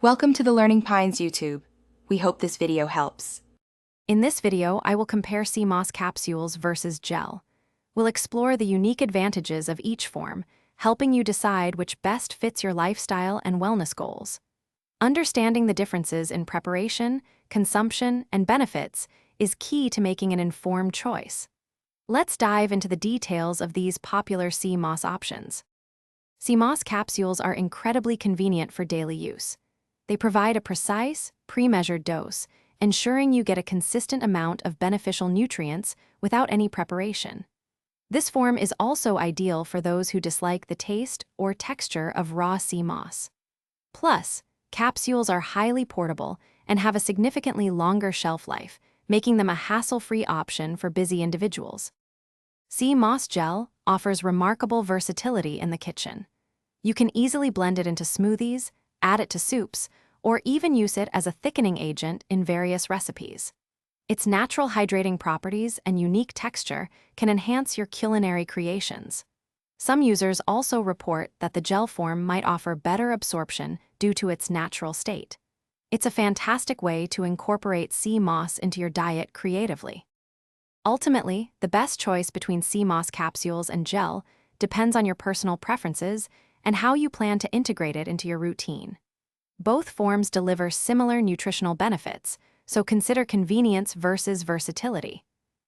Welcome to the Learning Pines YouTube. We hope this video helps. In this video, I will compare sea moss capsules versus gel. We'll explore the unique advantages of each form, helping you decide which best fits your lifestyle and wellness goals. Understanding the differences in preparation, consumption, and benefits is key to making an informed choice. Let's dive into the details of these popular sea moss options. Sea moss capsules are incredibly convenient for daily use. They provide a precise, pre-measured dose, ensuring you get a consistent amount of beneficial nutrients without any preparation. This form is also ideal for those who dislike the taste or texture of raw sea moss. Plus, capsules are highly portable and have a significantly longer shelf life, making them a hassle-free option for busy individuals. Sea moss gel offers remarkable versatility in the kitchen. You can easily blend it into smoothies, add it to soups, or even use it as a thickening agent in various recipes. Its natural hydrating properties and unique texture can enhance your culinary creations. Some users also report that the gel form might offer better absorption due to its natural state. It's a fantastic way to incorporate sea moss into your diet creatively. Ultimately, the best choice between sea moss capsules and gel depends on your personal preferences and how you plan to integrate it into your routine. Both forms deliver similar nutritional benefits, so consider convenience versus versatility.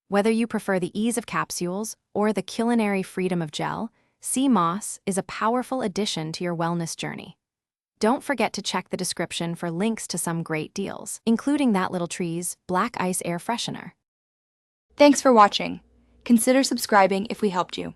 Whether you prefer the ease of capsules or the culinary freedom of gel, sea moss is a powerful addition to your wellness journey. Don't forget to check the description for links to some great deals, including That Little Tree's Black Ice Air Freshener. Thanks for watching. Consider subscribing if we helped you.